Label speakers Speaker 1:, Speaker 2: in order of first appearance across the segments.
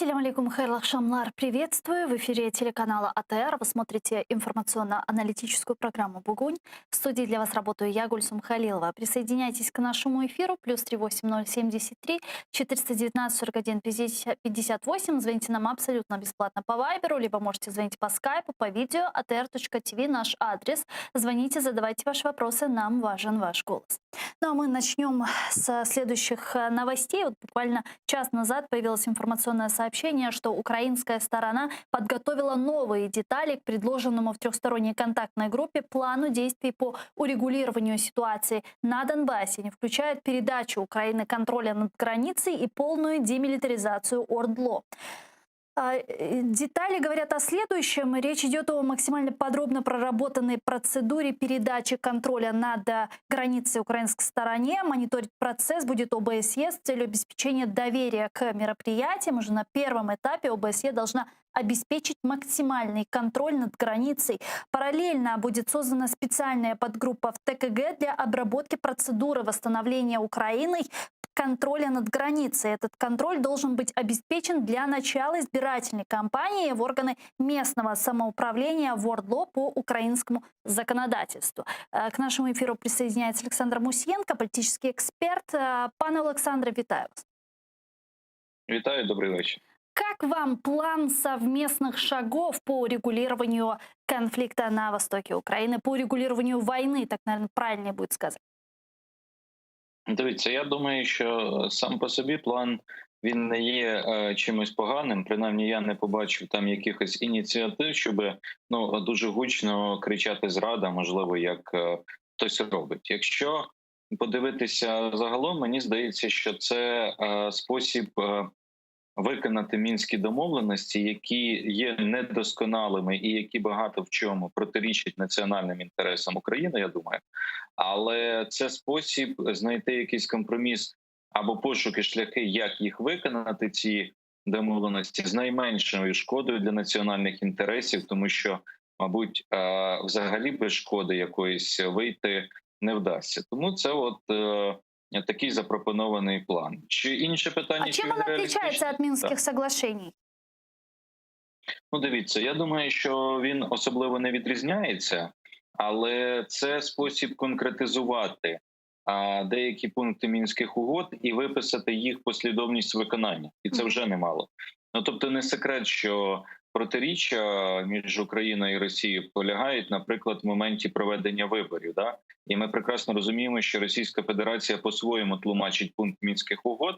Speaker 1: Ассаляму алейкум, хайрлах шамлар. Приветствую. В эфире телеканала АТР. Вы смотрите информационно-аналитическую программу «Бугунь». В студии для вас работаю я, Гульсум Халилова. Присоединяйтесь к нашему эфиру. Плюс 38073 419 41 58. Звоните нам абсолютно бесплатно по Вайберу, либо можете звонить по скайпу, по видео. atr.tv наш адрес. Звоните, задавайте ваши вопросы. Нам важен ваш голос. Ну а мы начнем с следующих новостей. Вот буквально час назад появилась информационная сообщение, что украинская сторона подготовила новые детали к предложенному в трехсторонней контактной группе плану действий по урегулированию ситуации на Донбассе. Они включают передачу Украины контроля над границей и полную демилитаризацию ОРДЛО. Детали говорят о следующем. Речь идет о максимально подробно проработанной процедуре передачи контроля над границей украинской стороне. Мониторить процесс будет ОБСЕ с целью обеспечения доверия к мероприятиям. Уже на первом этапе ОБСЕ должна обеспечить максимальный контроль над границей. Параллельно будет создана специальная подгруппа в ТКГ для обработки процедуры восстановления Украиной контроля над границей. Этот контроль должен быть обеспечен для начала избирательной кампании в органы местного самоуправления в ОРДЛО по украинскому законодательству. К нашему эфиру присоединяется Александр Мусьенко, политический эксперт. Пане Олександре, вітаю вас.
Speaker 2: Витаю, добрый вечер.
Speaker 1: Как вам план совместных шагов по урегулированию конфликта на востоке Украины, по урегулированию войны, так, наверное, правильнее будет сказать?
Speaker 2: Дивіться, я думаю, що сам по собі план він не є чимось поганим. Принаймні, я не побачив там якихось ініціатив, щоб дуже гучно кричати зрада, можливо, як хтось робить. Якщо подивитися загалом, мені здається, що це спосіб виконати мінські домовленості, які є недосконалими і які багато в чому протирічать національним інтересам України, я думаю. Але це спосіб знайти якийсь компроміс або пошуки шляхи, як їх виконати, ці домовленості, з найменшою шкодою для національних інтересів, тому що, мабуть, взагалі без шкоди якоїсь вийти не вдасться. Тому це такий запропонований план. Чи інше питання?
Speaker 1: А чем он отличается от Минских соглашений?
Speaker 2: Ну, дивіться, я думаю, що він особливо не відрізняється, але це спосіб конкретизувати деякі пункти мінських угод і виписати їх послідовність виконання. І це вже немало. Ну, тобто не секрет, що протиріччя між Україною і Росією полягають, наприклад, в моменті проведення виборів. Да? І ми прекрасно розуміємо, що Російська Федерація по-своєму тлумачить пункт мінських угод,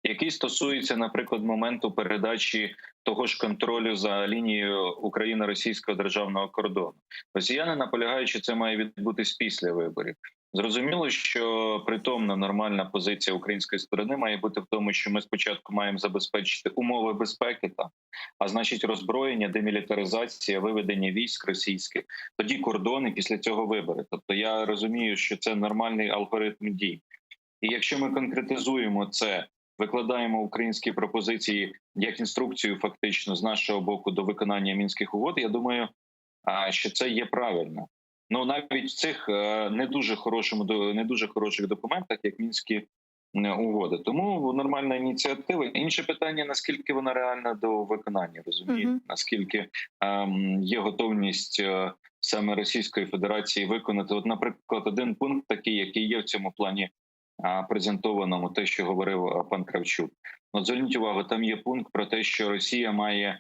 Speaker 2: який стосується, наприклад, моменту передачі того ж контролю за лінією Україно-російського державного кордону. Росіяни наполягають, що це має відбутись після виборів. Зрозуміло, що притомна нормальна позиція української сторони має бути в тому, що ми спочатку маємо забезпечити умови безпеки, а значить роззброєння, демілітаризація, виведення військ російських, тоді кордони, після цього вибори. Тобто я розумію, що це нормальний алгоритм дій. І якщо ми конкретизуємо це, викладаємо українські пропозиції як інструкцію фактично з нашого боку до виконання мінських угод, я думаю, що це є правильно. Ну, навіть в цих не дуже хороших документах, як мінські угоди. Тому нормальна ініціатива. Інше питання, наскільки вона реальна до виконання, розумієте? Наскільки є готовність саме Російської Федерації виконати. От, наприклад, один пункт такий, який є в цьому плані презентованому, те, що говорив пан Кравчук. От зверніть увагу, там є пункт про те, що Росія має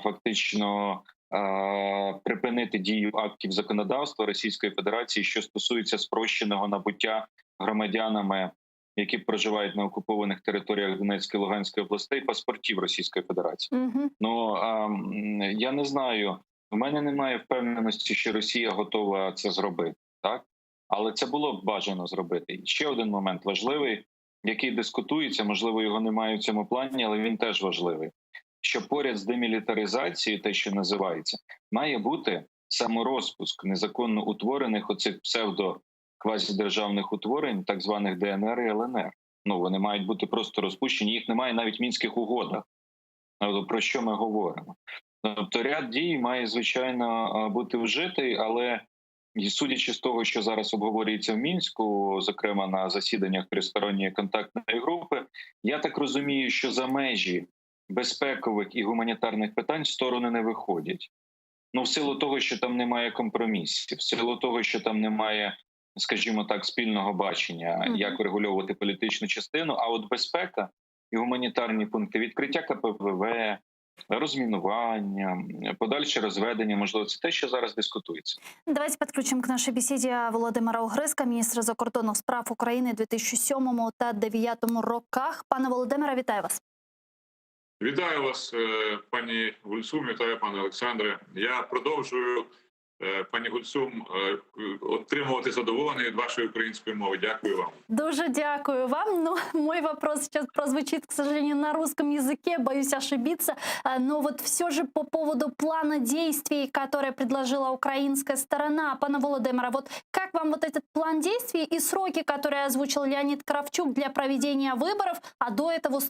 Speaker 2: фактично припинити дію актів законодавства Російської Федерації, що стосується спрощеного набуття громадянами, які проживають на окупованих територіях Донецької, Луганської областей, паспортів Російської Федерації. Ну, я не знаю, в мене немає впевненості, що Росія готова це зробити, так? Але це було б бажано зробити. І ще один момент важливий, який дискутується, можливо, його немає в цьому плані, але він теж важливий. Що поряд з демілітаризацією, те, що називається, має бути саморозпуск незаконно утворених оцих псевдо-квазідержавних утворень, так званих ДНР і ЛНР. Ну, вони мають бути просто розпущені, їх немає навіть в мінських угодах. Про що ми говоримо? Тобто ряд дій має, звичайно, бути вжитий, але судячи з того, що зараз обговорюється в Мінську, зокрема на засіданнях тристоронньої контактної групи, я так розумію, що за межі безпекових і гуманітарних питань сторони не виходять. Ну, в силу того, що там немає компромісів, в силу того, що там немає, скажімо так, спільного бачення, як врегульовувати політичну частину, а от безпека і гуманітарні пункти, відкриття КПВВ, розмінування, подальше розведення, можливо, це те, що зараз дискутується.
Speaker 1: Давайте підключимо к нашій бесіді Володимира Огризка, міністра закордонних справ України у 2007 та 2009 роках. Пане Володимире, вітаю вас.
Speaker 3: Вітаю вас, пані Гульсум, вітаю, пане Олександре. Я продовжую, пані Гульсум, отримувати задоволення від вашої української мови. Дякую вам.
Speaker 1: Дуже дякую вам. Ну, мой вопрос сейчас прозвучит, к сожалению, на русском языке, боюсь ошибиться. Но вот все же по поводу плана действий, который предложила украинская сторона. Пане Володимире, вот как вам вот этот план действий и сроки, которые озвучил Леонид Кравчук для проведения выборов, а до этого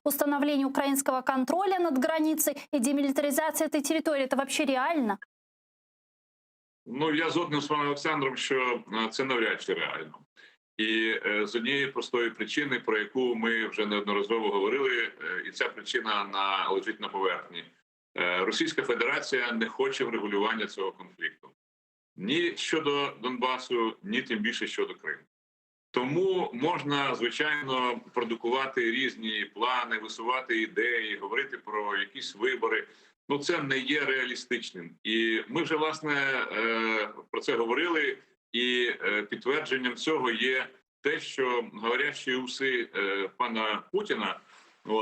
Speaker 1: установления украинского контроля над границей и демилитаризации этой территории, это вообще реально?
Speaker 3: Ну, я згоден з паном Олександром, що це навряд чи реально. І з однієї простої причини, про яку ми вже неодноразово говорили, і ця причина лежить на поверхні. Російська Федерація не хоче врегулювання цього конфлікту. Ні щодо Донбасу, ні тим більше щодо Криму. Тому можна, звичайно, продукувати різні плани, висувати ідеї, говорити про якісь вибори. Ну, це не є реалістичним. І ми вже, власне, про це говорили, і підтвердженням цього є те, що говорящі уси пана Путіна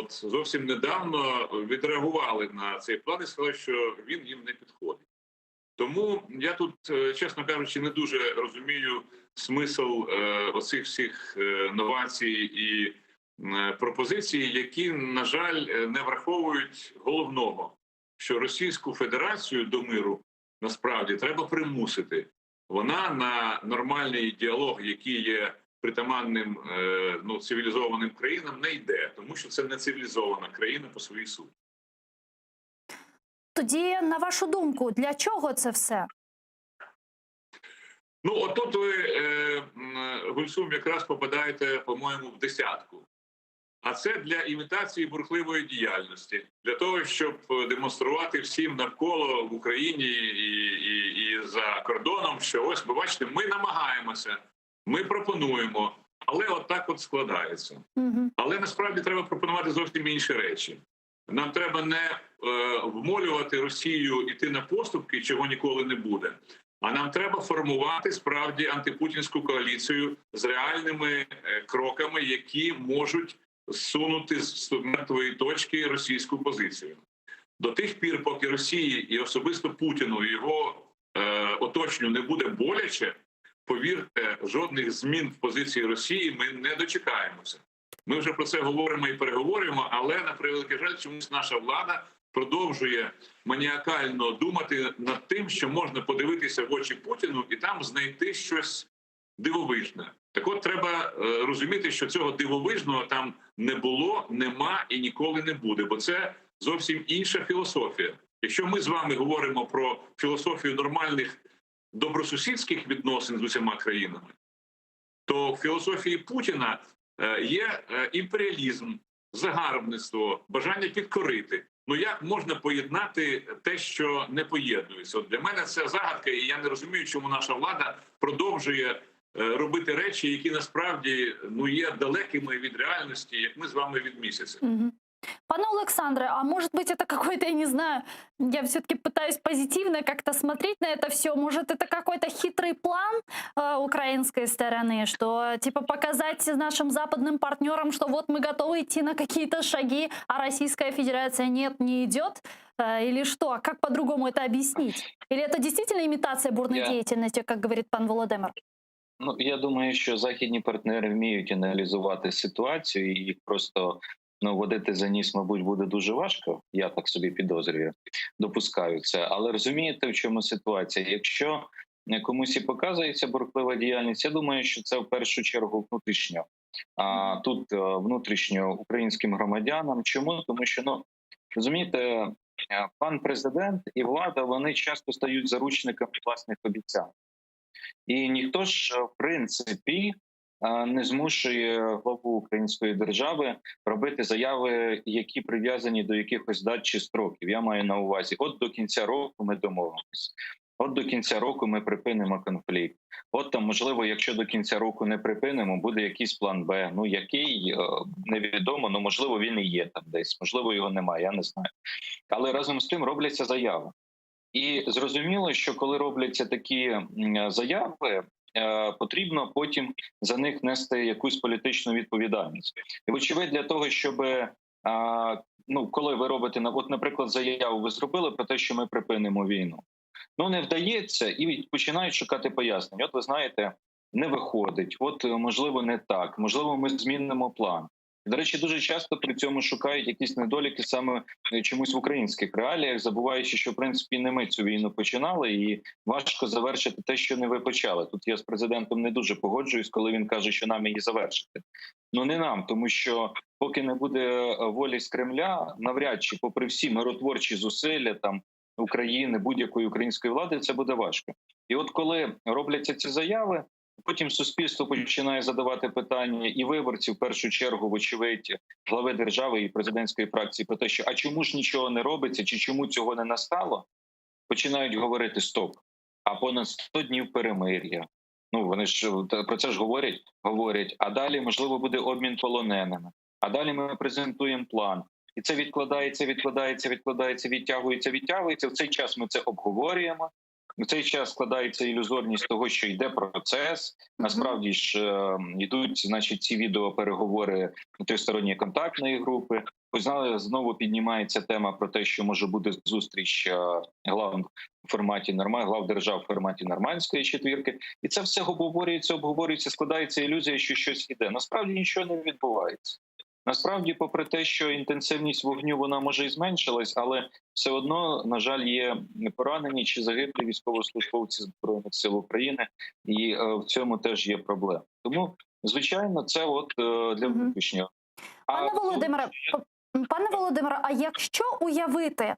Speaker 3: зовсім недавно відреагували на цей план і сказали, що він їм не підходить. Тому я тут, чесно кажучи, не дуже розумію смисл оцих всіх новацій і пропозицій, які, на жаль, не враховують головного, що Російську Федерацію до миру насправді треба примусити. Вона на нормальний діалог, який є притаманним цивілізованим країнам, не йде, тому що це не цивілізована країна по своїй суті.
Speaker 1: Тоді, на вашу думку, для чого це все?
Speaker 3: Ну, отут ви, Гульсум, якраз попадаєте, по-моєму, в десятку. А це для імітації бурхливої діяльності, для того, щоб демонструвати всім навколо в Україні і за кордоном, що ось, ви бачите, ми намагаємося, ми пропонуємо, але отак от складається. Але насправді треба пропонувати зовсім інші речі. Нам треба не вмолювати Росію йти на поступки, чого ніколи не буде, а нам треба формувати справді антипутінську коаліцію з реальними кроками, які можуть зсунути з мертвої точки російську позицію. До тих пір, поки Росії і особисто Путіну і його оточенню не буде боляче, повірте, жодних змін в позиції Росії ми не дочекаємося. Ми вже про це говоримо і переговоримо, але, на превеликий жаль, чомусь наша влада продовжує маніакально думати над тим, що можна подивитися в очі Путіну і там знайти щось дивовижне. Так от треба розуміти, що цього дивовижного там не було, нема і ніколи не буде, бо це зовсім інша філософія. Якщо ми з вами говоримо про філософію нормальних добросусідських відносин з усіма країнами, то в філософії Путіна є імперіалізм, загарбництво, бажання підкорити. Ну як можна поєднати те, що не поєднується? От для мене це загадка, і я не розумію, чому наша влада продовжує робити речі, які насправді є далекими від реальності, як ми з вами від місяця.
Speaker 1: Пане Олександре, а может быть это какой-то, я не знаю, я все-таки пытаюсь позитивно как-то смотреть на это все, может это какой-то хитрый план украинской стороны, что типа показать нашим западным партнерам, что вот мы готовы идти на какие-то шаги, а Российская Федерация нет, не идет, или что? Как по-другому это объяснить? Или это действительно имитация бурной деятельности, как говорит пан Володимир?
Speaker 2: Ну, я думаю, що західні партнери вміють аналізувати ситуацію, і їх просто водити за ніс, мабуть, буде дуже важко, я так собі підозрюю, допускаю це. Але розумієте, в чому ситуація? Якщо комусь і показується бурхлива діяльність, я думаю, що це в першу чергу внутрішньо. А тут внутрішньо українським громадянам. Чому? Тому що, розумієте, пан президент і влада, вони часто стають заручниками власних обіцянок. І ніхто ж, в принципі, не змушує главу української держави робити заяви, які прив'язані до якихось дат чи строків. Я маю на увазі, от до кінця року ми домовимося. От до кінця року ми припинимо конфлікт. От там, можливо, якщо до кінця року не припинимо, буде якийсь план Б. Ну який невідомо, ну можливо, він і є там десь, можливо, його немає. Я не знаю. Але разом з тим робляться заяви. І зрозуміло, що коли робляться такі заяви, потрібно потім за них нести якусь політичну відповідальність. І вочевидь, для того, щоб коли ви робите от, наприклад, заяву, ви зробили про те, що ми припинимо війну. Ну не вдається, і починають шукати пояснення. От ви знаєте, не виходить. От можливо, не так. Можливо, ми змінимо план. До речі, дуже часто при цьому шукають якісь недоліки саме чомусь в українських реаліях, забуваючи, що в принципі не ми цю війну починали, і важко завершити те, що не ви почали. Тут я з президентом не дуже погоджуюсь, коли він каже, що нам її завершити. Ну не нам, тому що поки не буде волі з Кремля, навряд чи, попри всі миротворчі зусилля там України, будь-якої української влади, це буде важко. І от коли робляться ці заяви, потім суспільство починає задавати питання і виборців, в першу чергу, вочевидь, глави держави і президентської фракції про те, що а чому ж нічого не робиться, чи чому цього не настало, починають говорити стоп, а понад 100 днів перемир'я. Ну, вони ж про це ж говорять, а далі, можливо, буде обмін полоненими, а далі ми презентуємо план. І це відтягується. В цей час ми це обговорюємо. В цей час складається ілюзорність того, що йде процес. Насправді ж йдуть, значить, ці відеопереговори тристоронньої контактної групи. Знову піднімається тема про те, що може бути зустріч глав держав в форматі нормандської четвірки. І це все обговорюється, складається ілюзія, що щось іде. Насправді нічого не відбувається. Насправді, попри те, що інтенсивність вогню вона може і зменшилась, але все одно, на жаль, є поранені чи загиблі військовослужбовці Збройних сил України, і в цьому теж є проблема. Тому, звичайно, це от для виключення.
Speaker 1: Пане Володимире, а якщо уявити,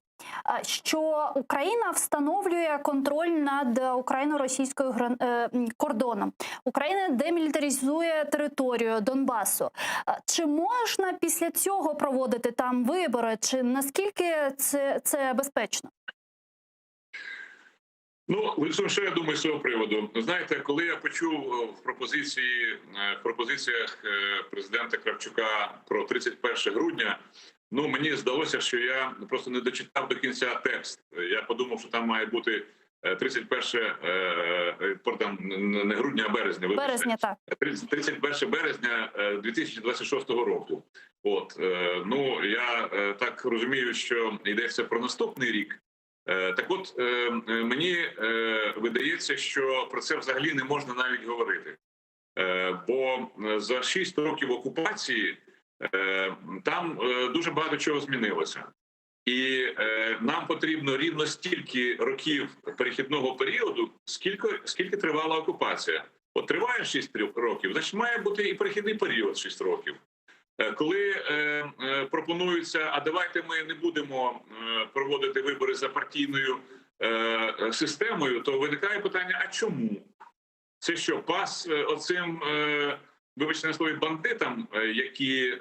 Speaker 1: що Україна встановлює контроль над україно-російською кордоном, Україна демілітаризує територію Донбасу, чи можна після цього проводити там вибори, чи наскільки це безпечно?
Speaker 3: Ну, що я думаю з цього приводу? Знаєте, коли я почув в пропозиціях президента Кравчука про 31 грудня, ну, мені здалося, що я просто не дочитав до кінця текст. Я подумав, що там має бути 31 не грудня, а березня.
Speaker 1: Березня, так.
Speaker 3: 31 березня 2026 року. От, ну, я так розумію, що йдеться про наступний рік. Так от, мені видається, що про це взагалі не можна навіть говорити. Бо за 6 років окупації там дуже багато чого змінилося. І нам потрібно рівно стільки років перехідного періоду, скільки тривала окупація. От триває 6 років, значить має бути і перехідний період 6 років. Коли пропонується, а давайте ми не будемо проводити вибори за партійною системою, то виникає питання, а чому? Це що, пас оцим, вибачте на слові, бандитам, які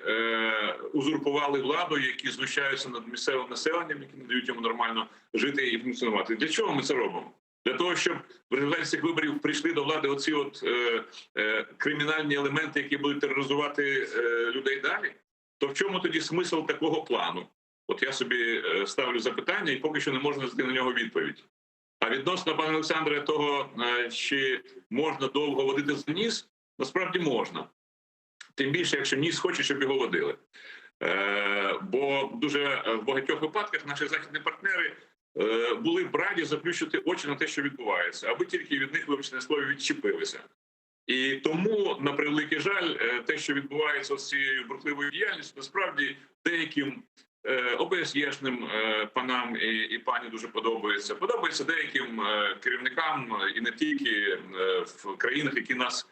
Speaker 3: узурпували владу, які знущаються над місцевим населенням, які не дають йому нормально жити і функціонувати? Для чого ми це робимо? Для того, щоб в результаті цих виборів прийшли до влади оці от кримінальні елементи, які будуть тероризувати людей далі? То в чому тоді смисл такого плану? От я собі ставлю запитання і поки що не можу знайти на нього відповідь. А відносно, пане Олександре, того, чи можна довго водити за ніс, насправді можна. Тим більше, якщо ніс хоче, щоб його водили. Бо дуже в багатьох випадках наші західні партнери були б раді заплющити очі на те, що відбувається, аби тільки від них, вибачте на слові, відчепилися. І тому, на превеликий жаль, те, що відбувається з цією бурхливою діяльністю, насправді деяким ОБСЄшним панам і пані дуже подобається. Подобається деяким керівникам і не тільки в країнах, які нас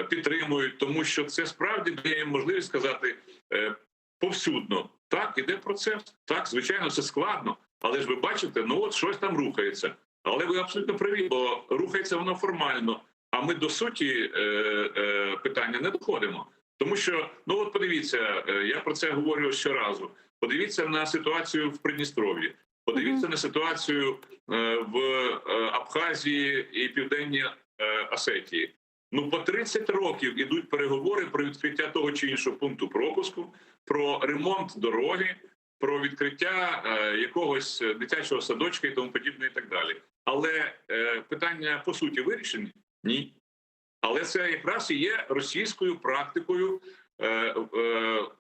Speaker 3: підтримують, тому що це справді дає їм можливість сказати повсюдно. Так, іде процес. Так, звичайно, це складно. Але ж ви бачите, ну от щось там рухається. Але ви абсолютно праві, бо рухається воно формально. А а ми до суті питання не доходимо. Тому що, ну от подивіться, я про це говорю щоразу. Подивіться на ситуацію в Придністров'ї, подивіться на ситуацію в Абхазії і Південній Осетії. Ну, по 30 років ідуть переговори про відкриття того чи іншого пункту пропуску, про ремонт дороги, про відкриття якогось дитячого садочка і тому подібне, і так далі. Але питання по суті вирішені? Ні. Але це якраз і є російською практикою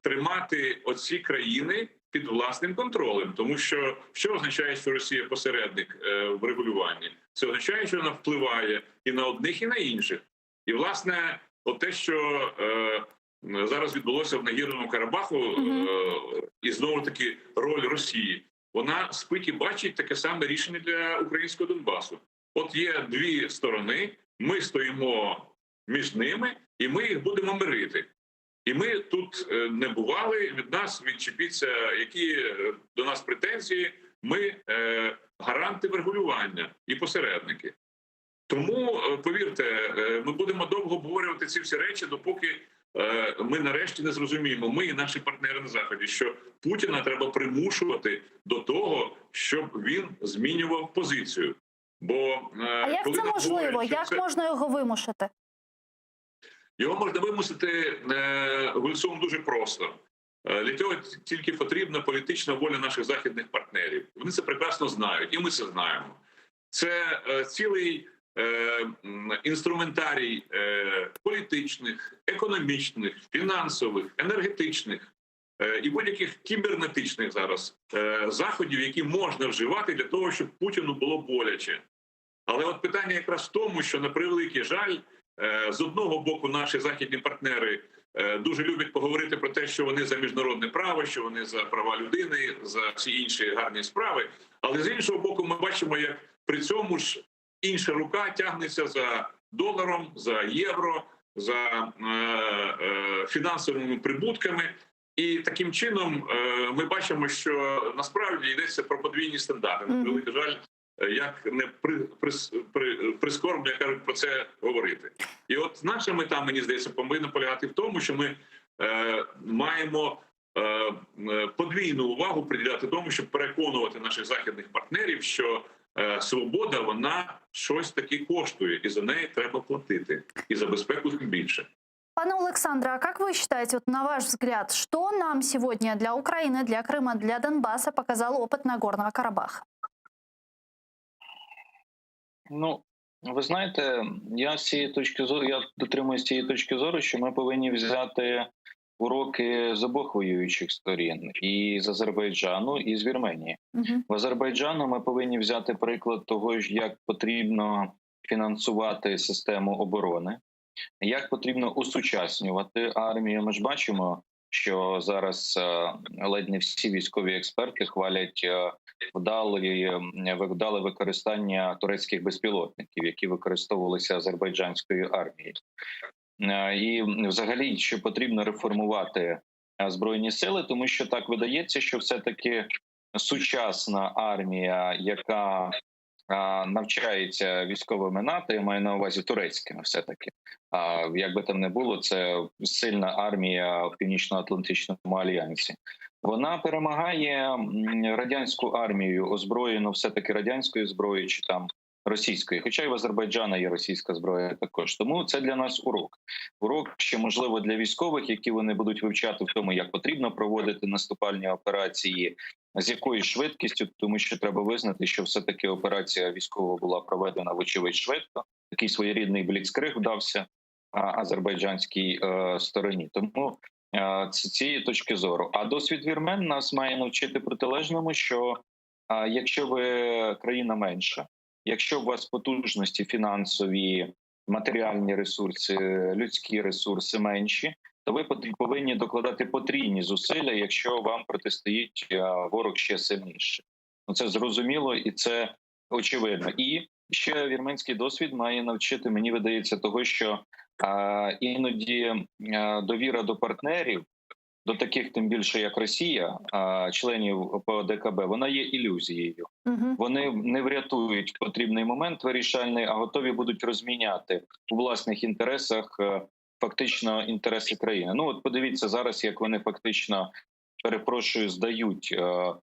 Speaker 3: тримати оці країни під власним контролем. Тому що означає, що Росія посередник в регулюванні? Це означає, що вона впливає і на одних, і на інших. І, власне, от те, що зараз відбулося в Нагірному Карабаху, і знову-таки роль Росії, вона спить і бачить таке саме рішення для українського Донбасу. От є дві сторони, ми стоїмо між ними, і ми їх будемо мирити. І ми тут не бували, від нас відчепіться, які до нас претензії, ми гаранти врегулювання і посередники. Тому, повірте, ми будемо довго обговорювати ці всі речі, допоки ми нарешті не зрозуміємо, ми і наші партнери на Заході, що Путіна треба примушувати до того, щоб він змінював позицію. Бо
Speaker 1: а як це можливо? Як можна його вимусити?
Speaker 3: Його можна вимусити, Гульсум, дуже просто. Для цього тільки потрібна політична воля наших західних партнерів. Вони це прекрасно знають, і ми це знаємо. Це цілий інструментарій політичних, економічних, фінансових, енергетичних і будь-яких кібернетичних зараз заходів, які можна вживати для того, щоб Путіну було боляче. Але от питання якраз в тому, що, на превеликий жаль, з одного боку наші західні партнери дуже люблять поговорити про те, що вони за міжнародне право, що вони за права людини, за всі інші гарні справи. Але з іншого боку ми бачимо, як при цьому ж інша рука тягнеться за доларом, за євро, за фінансовими прибутками. І таким чином ми бачимо, що насправді йдеться про подвійні стандарти. На превеликий жаль, як не прискорбно, як кажуть, про це говорити. І от наша мета, мені здається, повинна полягати в тому, що ми маємо подвійну увагу приділяти тому, щоб переконувати наших західних партнерів, що свобода, вона щось таки коштує, і за неї треба платити. І за безпеку тим більше.
Speaker 1: Пане Олександре, а как вы считаете, вот на ваш взгляд, что нам сегодня для Украины, для Крыма, для Донбасса показал опыт Нагорного Карабаха?
Speaker 2: Ну, ви знаєте, я дотримуюсь цієї точки зору, що ми повинні взяти уроки з обох воюючих сторін, і з Азербайджану, і з Вірменії. В Азербайджану ми повинні взяти приклад того, як потрібно фінансувати систему оборони, як потрібно усучаснювати армію. Ми ж бачимо, що зараз ледь не всі військові експерти хвалять вдале використання турецьких безпілотників, які використовувалися азербайджанською армією. І взагалі, що потрібно реформувати Збройні сили, тому що так видається, що все-таки сучасна армія, яка навчається військовими НАТО, я маю на увазі турецькими все-таки. Як би там не було, це сильна армія в Північно-Атлантичному альянсі. Вона перемагає радянську армію, озброєну все-таки радянською зброєю чи там російською. Хоча й в Азербайджана є російська зброя також. Тому це для нас урок. Урок ще, можливо, для військових, які вони будуть вивчати в тому, як потрібно проводити наступальні операції, з якою швидкістю, тому що треба визнати, що все-таки операція військова була проведена, вочевидь, швидко. Такий своєрідний бліцкриг вдався азербайджанській стороні. Тому з цієї точки зору. А досвід вірмен нас має навчити протилежному, що якщо ви країна менша, якщо у вас потужності фінансові, матеріальні ресурси, людські ресурси менші, то ви повинні докладати потрійні зусилля, якщо вам протистоїть ворог ще сильніше. Це зрозуміло і це очевидно. І ще вірменський досвід має навчити, мені видається, того, що іноді довіра до партнерів, до таких, тим більше як Росія, членів ОДКБ, вона є ілюзією.
Speaker 1: Мгм.
Speaker 2: Вони не врятують потрібний момент вирішальний, а готові будуть розміняти у власних інтересах фактично інтереси країни. Ну от подивіться зараз, як вони фактично, перепрошую, здають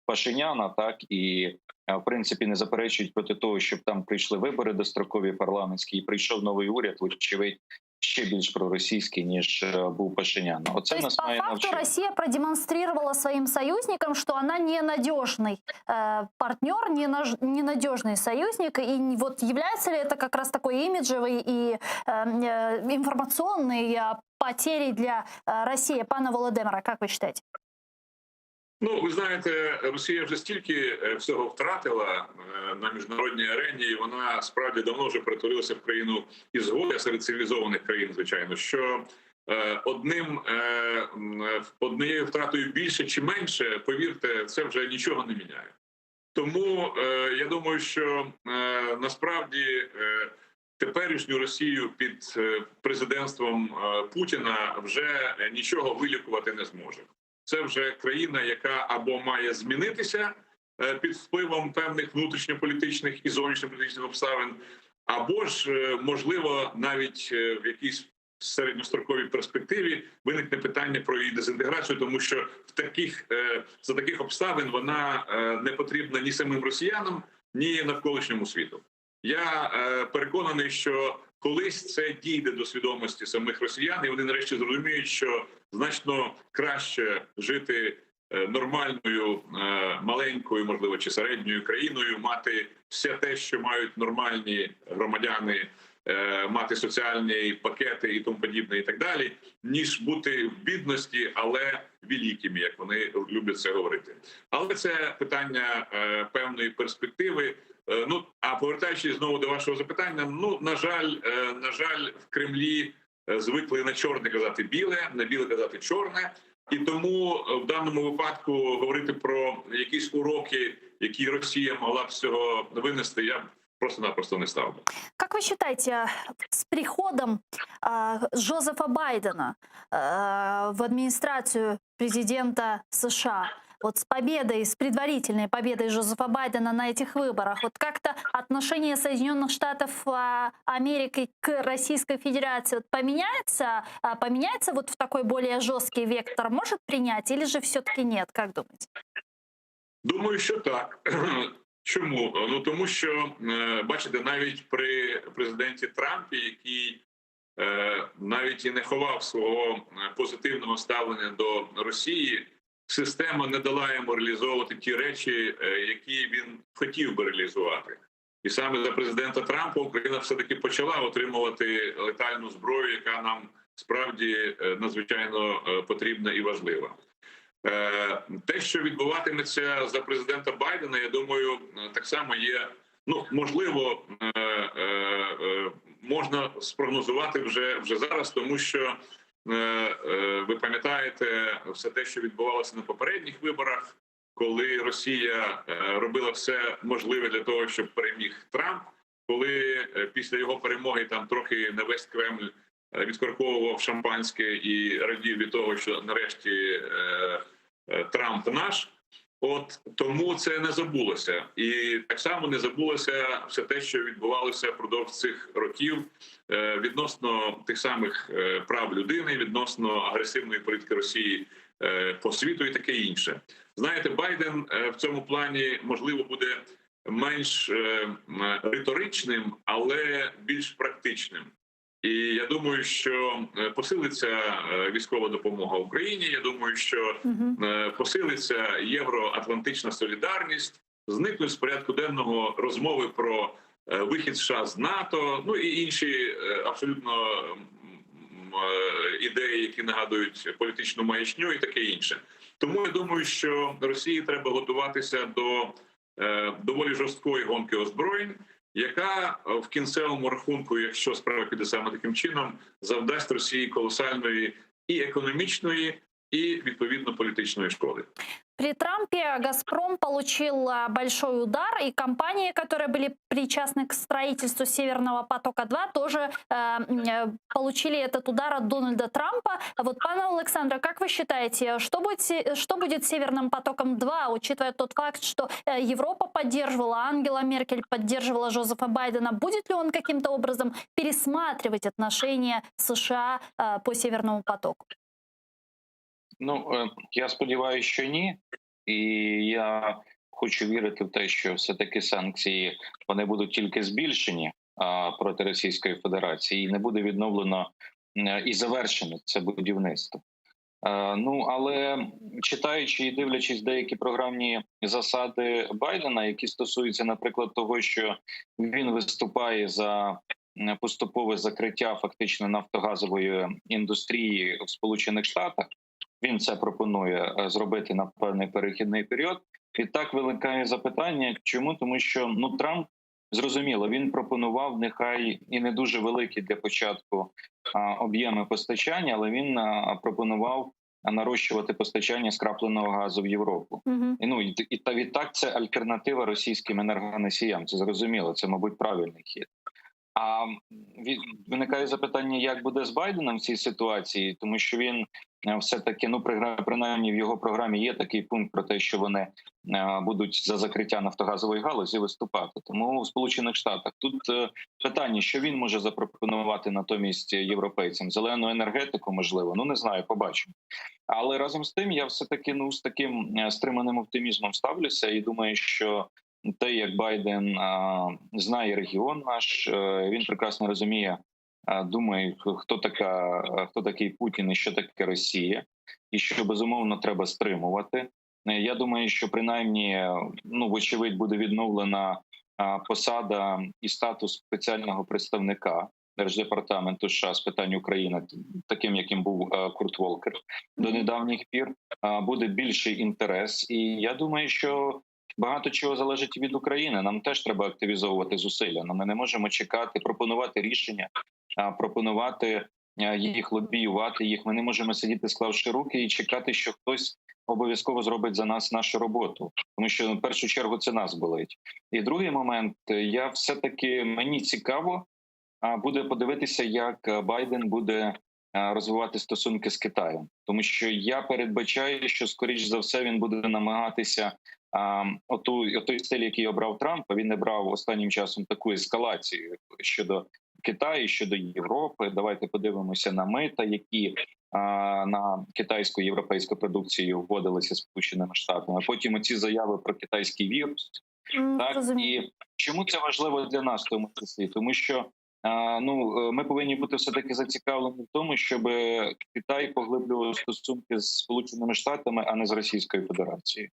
Speaker 2: Пашиняна, так і в принципі не заперечують проти того, щоб там прийшли вибори дострокові парламентські, і прийшов новий уряд, вочевидь, ще більш проросійський, ніж був Пашинян. Оце
Speaker 1: То
Speaker 2: нас
Speaker 1: есть, по
Speaker 2: має
Speaker 1: факту,
Speaker 2: навчити.
Speaker 1: Россия продемонстрировала своим союзникам, что она ненадежный партнер, ненадежный союзник. И вот является ли это как раз такой имиджевый и информационный потерей для России? Пане Володимире, как вы считаете?
Speaker 3: Ну, ви знаєте, Росія вже стільки всього втратила на міжнародній арені, і вона справді давно вже перетворилася в країну ізгоя серед цивілізованих країн, звичайно, що однією втратою більше чи менше, повірте, це вже нічого не міняє. Тому я думаю, що насправді теперішню Росію під президентством Путіна вже нічого вилікувати не зможе. Це вже країна, яка або має змінитися під впливом певних внутрішньополітичних і зовнішньополітичних обставин, або ж, можливо, навіть в якійсь середньостроковій перспективі виникне питання про її дезінтеграцію, тому що за таких обставин вона не потрібна ні самим росіянам, ні навколишньому світу. Я переконаний, що колись це дійде до свідомості самих росіян, і вони нарешті зрозуміють, що значно краще жити нормальною, маленькою, можливо, чи середньою країною, мати все те, що мають нормальні громадяни, мати соціальні пакети і тому подібне, і так далі, ніж бути в бідності, але великими, як вони люблять це говорити. Але це питання певної перспективи. Ну, а повертаючись знову до вашого запитання, ну, на жаль, в Кремлі звикли на чорне казати біле, на біле казати чорне. І тому в даному випадку говорити про якісь уроки, які Росія могла б з цього винести, я просто-напросто не став би.
Speaker 1: Как вы считаете, с приходом Джозефа Байдена в администрацию президента США, вот с победой, с предварительной победой Джозефа Байдена на этих выборах, вот как-то отношение Соединенных Штатов Америки к Российской Федерации вот поменяется вот в такой более жесткий вектор, может принять, или же все-таки нет, как думаете?
Speaker 3: Думаю, що так. Чому? Ну тому що, бачите, навіть при президенті Трампі, який навіть і не ховав свого позитивного ставлення до Росії, система не дала йому реалізовувати ті речі, які він хотів би реалізувати. І саме за президента Трампа Україна все-таки почала отримувати летальну зброю, яка нам справді надзвичайно потрібна і важлива. Те, що відбуватиметься за президента Байдена, я думаю, так само є, ну, можливо, можна спрогнозувати вже зараз, тому що ви пам'ятаєте все те, що відбувалося на попередніх виборах, коли Росія робила все можливе для того, щоб переміг Трамп, коли після його перемоги там трохи на весь Кремль відкорковував шампанське і радів від того, що нарешті Трамп наш. От тому це не забулося. І так само не забулося все те, що відбувалося впродовж цих років відносно тих самих прав людини, відносно агресивної політики Росії по світу і таке інше. Знаєте, Байден в цьому плані, можливо, буде менш риторичним, але більш практичним. І я думаю, що посилиться військова допомога Україні. Я думаю, що посилиться євроатлантична солідарність, зникнуть з порядку денного розмови про вихід США з НАТО, ну і інші абсолютно ідеї, які нагадують політичну маячню і таке інше. Тому я думаю, що Росії треба готуватися до доволі жорсткої гонки озброєнь, яка в кінцевому рахунку, якщо справа піде саме таким чином, завдасть Росії колосальної і економічної, і відповідно політичної шкоди.
Speaker 1: При Трампе «Газпром» получил большой удар, и компании, которые были причастны к строительству «Северного потока-2», тоже получили этот удар от Дональда Трампа. А вот, пане Олександре, как вы считаете, что будет с «Северным потоком-2», учитывая тот факт, что Европа поддерживала, Ангела Меркель поддерживала Джозефа Байдена? Будет ли он каким-то образом пересматривать отношения США по «Северному потоку»?
Speaker 2: Ну, я сподіваюся, що ні. І я хочу вірити в те, що все-таки санкції вони будуть тільки збільшені проти Російської Федерації, і не буде відновлено і завершено це будівництво. Ну, але читаючи і дивлячись деякі програмні засади Байдена, які стосуються, наприклад, того, що він виступає за поступове закриття фактично нафтогазової індустрії в Сполучених Штатах, він це пропонує зробити на певний перехідний період. І так виникає запитання, чому? Тому що Трамп, зрозуміло, він пропонував нехай і не дуже великі для початку об'єми постачання, але він пропонував нарощувати постачання скрапленого газу в Європу. І відтак це альтернатива російським енергоносіям. Це зрозуміло, це, мабуть, правильний хід. А виникає запитання, як буде з Байденом в цій ситуації, тому що він все-таки, принаймні в його програмі є такий пункт про те, що вони будуть за закриття нафтогазової галузі виступати. Тому в Сполучених Штатах тут питання, що він може запропонувати натомість європейцям? Зелену енергетику, можливо? Не знаю, побачимо. Але разом з тим я все-таки з таким стриманим оптимізмом ставлюся і думаю, що те, як Байден знає регіон наш, він прекрасно розуміє, думає, хто такий Путін і що таке Росія, і що, безумовно, треба стримувати. Я думаю, що принаймні, вочевидь, буде відновлена посада і статус спеціального представника Держдепартаменту США з питань України, таким, яким був Курт Волкер до недавніх пір. Буде більший інтерес. І я думаю, що багато чого залежить від України. Нам теж треба активізовувати зусилля. Ми не можемо чекати, пропонувати рішення, пропонувати їх, лобіювати їх. Ми не можемо сидіти, склавши руки, і чекати, що хтось обов'язково зробить за нас нашу роботу. Тому що, в першу чергу, це нас болить. І другий момент, мені цікаво буде подивитися, як Байден буде розвивати стосунки з Китаєм. Тому що я передбачаю, що, скоріш за все, він буде намагатися той стиль, який обрав Трамп, він не брав останнім часом таку ескалацію щодо Китаю, щодо Європи. Давайте подивимося на мита, які на китайську і європейську продукцію вводилися Сполученими Штатами. Потім оці заяви про китайський вірус. І чому це важливо для нас в тому числі? Тому що ми повинні бути все-таки зацікавлені в тому, щоб Китай поглиблював стосунки з Сполученими Штатами, а не з Російською Федерацією.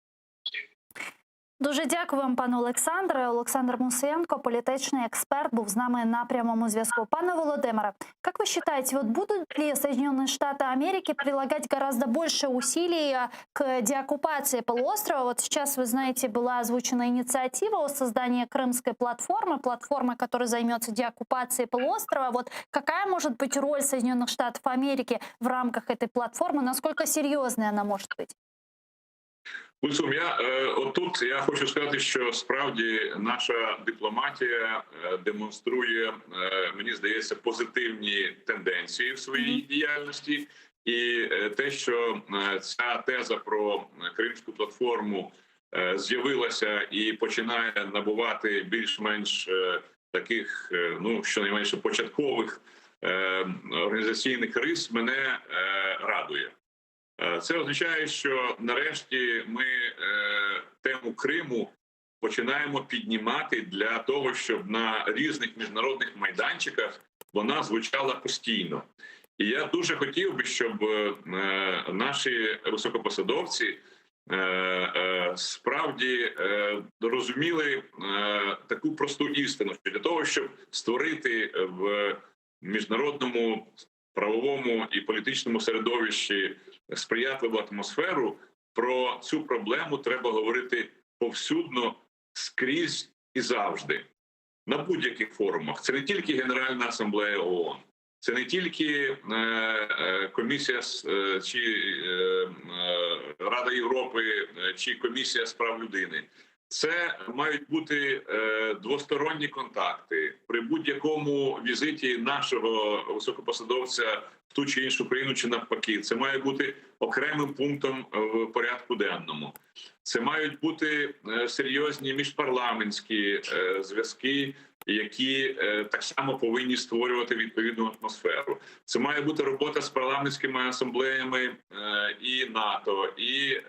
Speaker 1: Дуже дякую вам, пане Олександре. Олександр Мусієнко, політичний експерт, був з нами на прямому зв'язку. Пане Володимире, как вы считаете, будут ли Соединенные Штаты Америки прилагать гораздо больше усилий к деоккупации полуострова? Сейчас, вы знаете, была озвучена инициатива о создании крымской платформы, которая займется деоккупацией полуострова. Какая может быть роль Соединенных Штатов Америки в рамках этой платформы? Насколько серьезной она может быть?
Speaker 3: Гульсум, я хочу сказати, що справді наша дипломатія демонструє, мені здається, позитивні тенденції в своїй діяльності. І те, що ця теза про Кримську платформу з'явилася і починає набувати більш-менш таких, щонайменше початкових організаційних рис, мене радує. Це означає, що нарешті ми тему Криму починаємо піднімати для того, щоб на різних міжнародних майданчиках вона звучала постійно. І я дуже хотів би, щоб наші високопосадовці справді розуміли таку просту істину, що для того, щоб створити в міжнародному правовому і політичному середовищі сприятливу атмосферу, про цю проблему треба говорити повсюдно, скрізь і завжди. На будь-яких форумах. Це не тільки Генеральна асамблея ООН, це не тільки комісія чи Рада Рада Європи чи Комісія з прав людини. Це мають бути двосторонні контакти при будь-якому візиті нашого високопосадовця в ту чи іншу країну, чи навпаки. Це має бути окремим пунктом в порядку денному. Це мають бути серйозні міжпарламентські зв'язки, які так само повинні створювати відповідну атмосферу. Це має бути робота з парламентськими асамблеями і НАТО, і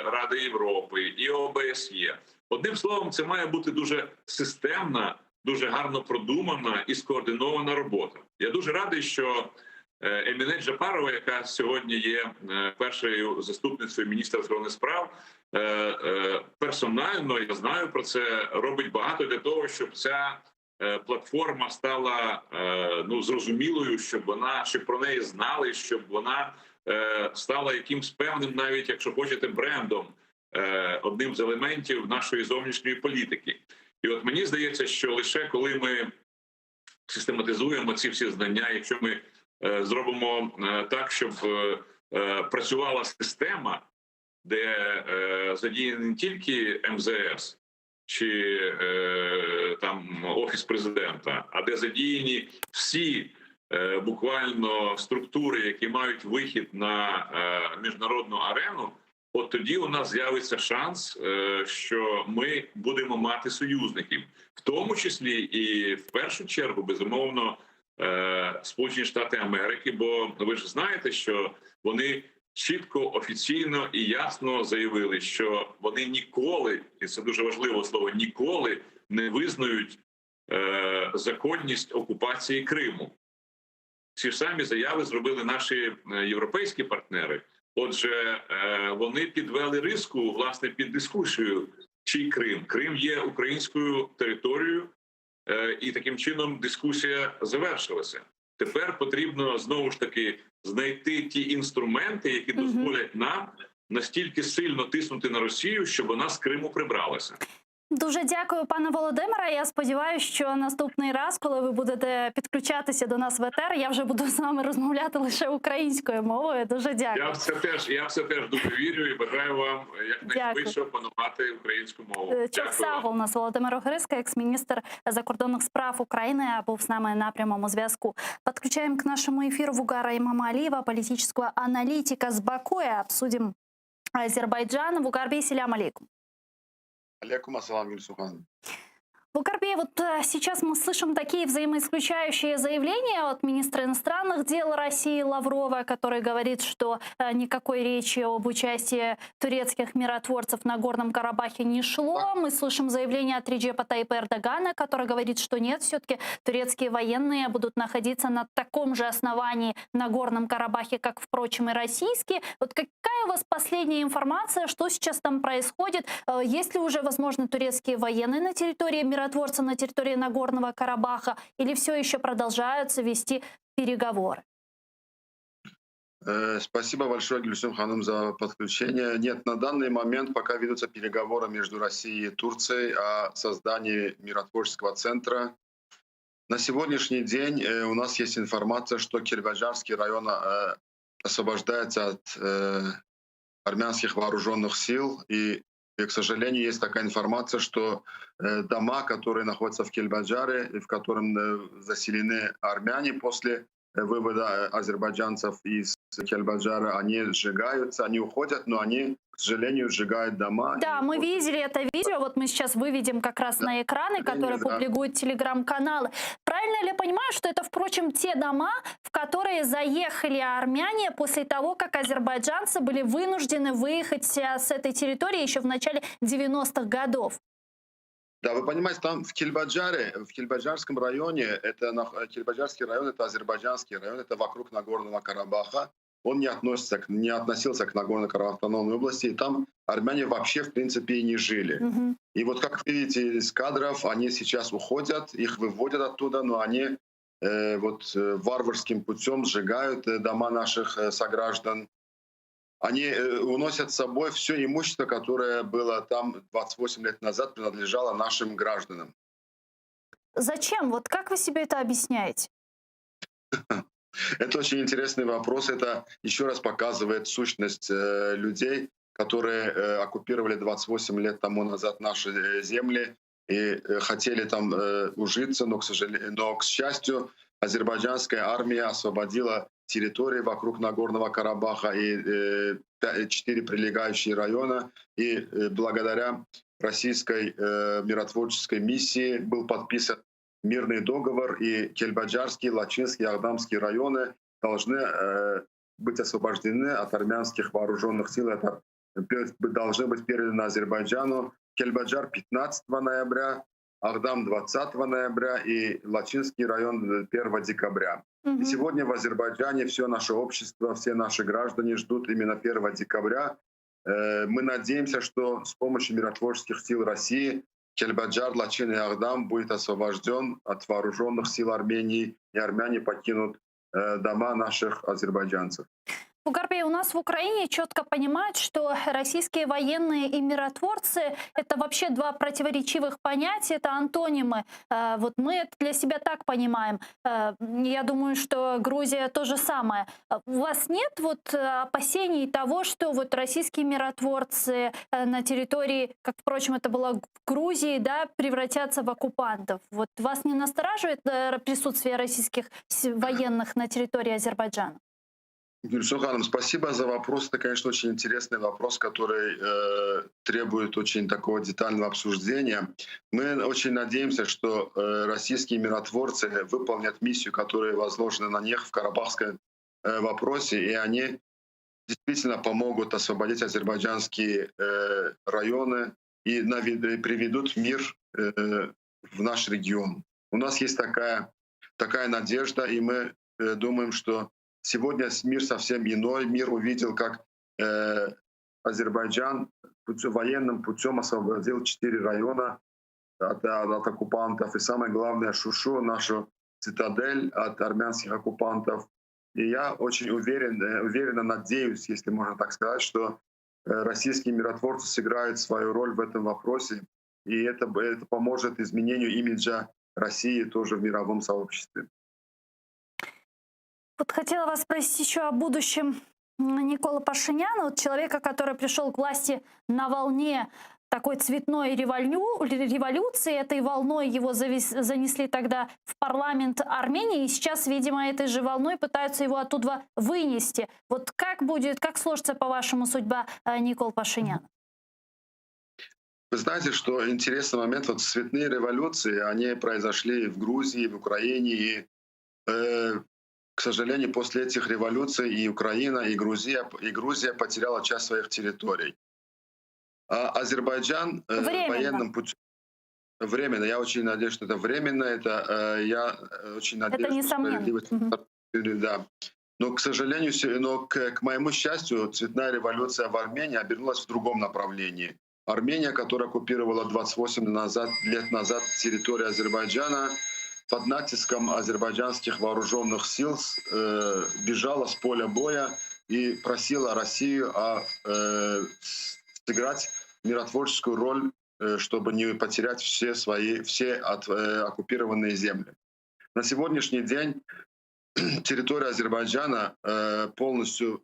Speaker 3: Ради Європи, і ОБСЄ. Одним словом, це має бути дуже системна, дуже гарно продумана і скоординована робота. Я дуже радий, що Еміне Джапарова, яка сьогодні є першою заступницею міністра закордонних справ, персонально, я знаю про це, робить багато для того, щоб ця платформа стала зрозумілою, щоб про неї знали, щоб вона стала якимсь певним, навіть якщо хочете, брендом, одним з елементів нашої зовнішньої політики. І от мені здається, що лише коли ми систематизуємо ці всі знання, якщо ми зробимо так, щоб працювала система, де задіяний не тільки МЗС чи там Офіс президента, а де задіяні всі буквально структури, які мають вихід на міжнародну арену, от тоді у нас з'явиться шанс, що ми будемо мати союзників, в тому числі і в першу чергу, безумовно, Сполучені Штати Америки, бо ви ж знаєте, що вони чітко, офіційно і ясно заявили, що вони ніколи, і це дуже важливе слово, ніколи не визнають законність окупації Криму. Ці ж самі заяви зробили наші європейські партнери. Отже, вони підвели риску, власне, під дискусію, чий Крим. Крим є українською територією, і таким чином дискусія завершилася. Тепер потрібно, знову ж таки, знайти ті інструменти, які дозволять нам настільки сильно тиснути на Росію, щоб вона з Криму прибралася.
Speaker 1: Дуже дякую, пане Володимире. Я сподіваюся, що наступний раз, коли ви будете підключатися до нас в етер, я вже буду з вами розмовляти лише українською мовою. Дуже дякую.
Speaker 3: Я в це теж дуже вірю і бажаю вам якнайшвидше опанувати українську мову.
Speaker 1: У нас Володимир Огрисько, екс-міністр закордонних справ України, був з нами на прямому зв'язку. Подключаем к нашему эфиру Вугара Имамалиева, политического аналитика с Баку, и обсудим Азербайджан. Вугарбей, селям алейкум.
Speaker 4: Алейкум ассалам, Гюльсухан.
Speaker 1: Вугарбей, вот сейчас мы слышим такие взаимоисключающие заявления от министра иностранных дел России Лаврова, который говорит, что никакой речи об участии турецких миротворцев на Горном Карабахе не шло. Мы слышим заявление от Реджепа Тайипа Эрдогана, который говорит, что нет, все-таки турецкие военные будут находиться на таком же основании на Горном Карабахе, как, впрочем, и российские. Вот какая у вас последняя информация, что сейчас там происходит? Есть ли уже, возможно, турецкие военные на территории миротворцев на территории Нагорного Карабаха, или все еще продолжаются вести переговоры?
Speaker 4: Спасибо большое, Гюльсум Ханум, за подключение. Нет, на данный момент пока ведутся переговоры между Россией и Турцией о создании миротворческого центра. На сегодняшний день у нас есть информация, что Кельбаджарский район освобождается от армянских вооруженных сил, и, к сожалению, есть такая информация, что дома, которые находятся в Кельбаджаре, в котором заселены армяне после вывода азербайджанцев из Кельбаджара, они сжигаются, они уходят, но они, к сожалению, сжигают дома.
Speaker 1: Да, мы видели это видео, вот мы сейчас выведем как раз на экраны, которые публикуют телеграм-каналы. Правильно ли я понимаю, что это, впрочем, те дома, в которые заехали армяне после того, как азербайджанцы были вынуждены выехать с этой территории еще в начале 90-х годов?
Speaker 4: Да, вы понимаете, там в Кельбаджаре, в Кельбаджарском районе, Кельбаджарский район — это азербайджанский район, это вокруг Нагорного Карабаха. Он не относился к Нагорной Карабахской автономной области, и там армяне вообще, в принципе, и не жили. И вот, как видите из кадров, они сейчас уходят, их выводят оттуда, но они варварским путем сжигают дома наших сограждан. Они уносят с собой все имущество, которое было там 28 лет назад, принадлежало нашим гражданам.
Speaker 1: Зачем? Вот как вы себе это объясняете?
Speaker 4: Это очень интересный вопрос. Это еще раз показывает сущность людей, которые оккупировали 28 лет тому назад наши земли и хотели там ужиться, но, к счастью, азербайджанская армия освободила территории вокруг Нагорного Карабаха и 4 прилегающие района. И благодаря российской миротворческой миссии был подписан мирный договор, и Кельбаджарские, Лачинские, Агдамские районы должны быть освобождены от армянских вооруженных сил. Это должны быть переданы Азербайджану. Кельбаджар 15 ноября, Агдам 20 ноября и Лачинский район 1 декабря. И сегодня в Азербайджане все наше общество, все наши граждане ждут именно 1 декабря. Мы надеемся, что с помощью миротворческих сил России Кельбаджар, Лачин и Агдам будет освобожден от вооруженных сил Армении, и армяне покинут дома наших азербайджанцев.
Speaker 1: Бугарбей, у нас в Украине четко понимают, что российские военные и миротворцы — это вообще два противоречивых понятия, это антонимы. Вот мы это для себя так понимаем. Я думаю, что Грузия то же самое. У вас нет вот опасений того, что вот российские миротворцы на территории, как, впрочем, это было в Грузии, да, превратятся в оккупантов? Вот вас не настораживает присутствие российских военных на территории Азербайджана?
Speaker 4: Гюльсум Ханым, спасибо за вопрос. Это, конечно, очень интересный вопрос, который требует очень такого детального обсуждения. Мы очень надеемся, что российские миротворцы выполнят миссию, которая возложена на них в карабахском вопросе, и они действительно помогут освободить азербайджанские районы и приведут мир в наш регион. У нас есть такая надежда, и мы думаем, что сегодня мир совсем иной. Мир увидел, как Азербайджан военным путем освободил 4 района от оккупантов. И самое главное, Шушу, нашу цитадель от армянских оккупантов. И я очень уверенно надеюсь, если можно так сказать, что российские миротворцы сыграют свою роль в этом вопросе. И это поможет изменению имиджа России тоже в мировом сообществе.
Speaker 1: Вот хотела вас спросить еще о будущем Никола Пашиняна, вот человека, который пришел к власти на волне такой цветной революции. Этой волной его занесли тогда в парламент Армении, и сейчас, видимо, этой же волной пытаются его оттуда вынести. Вот как сложится, по-вашему, судьба Никола Пашиняна?
Speaker 4: Вы знаете, что интересный момент, вот цветные революции, они произошли в Грузии, в Украине, и к сожалению, после этих революций и Украина, и Грузия потеряла часть своих территорий. А Азербайджан военным путем... Временно. Я очень надеюсь, что это временно. Я очень надеюсь, что справедливость... Да. Но, к сожалению, к моему счастью, цветная революция в Армении обернулась в другом направлении. Армения, которая оккупировала 28 лет назад территорию Азербайджана, под натиском азербайджанских вооруженных сил бежала с поля боя и просила Россию сыграть миротворческую роль, чтобы не потерять все оккупированные земли. На сегодняшний день территория Азербайджана полностью,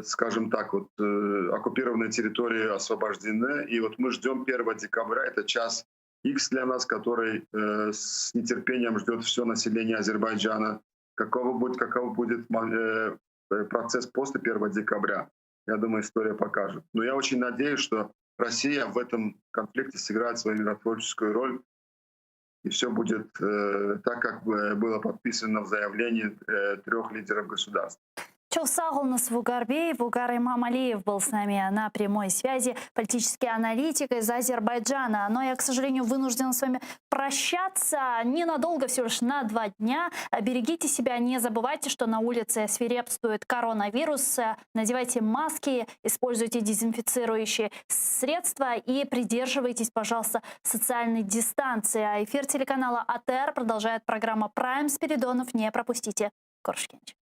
Speaker 4: скажем так, оккупированные территории освобождены. И вот мы ждем 1 декабря, это час X для нас, который с нетерпением ждет все население Азербайджана. Каков будет процесс после 1 декабря, я думаю, история покажет. Но я очень надеюсь, что Россия в этом конфликте сыграет свою миротворческую роль, и все будет так, как было подписано в заявлении 3 лидеров государств.
Speaker 1: Чоусагулнас Бугарбей, Бугар Имамалиев был с нами на прямой связи, политический аналитик из Азербайджана. Но я, к сожалению, вынуждена с вами прощаться ненадолго, всего лишь на 2 дня. Берегите себя, не забывайте, что на улице свирепствует коронавирус. Надевайте маски, используйте дезинфицирующие средства и придерживайтесь, пожалуйста, социальной дистанции. А эфир телеканала АТР продолжает программа «Прайм» Спиридонов. Не пропустите. Коршкевич.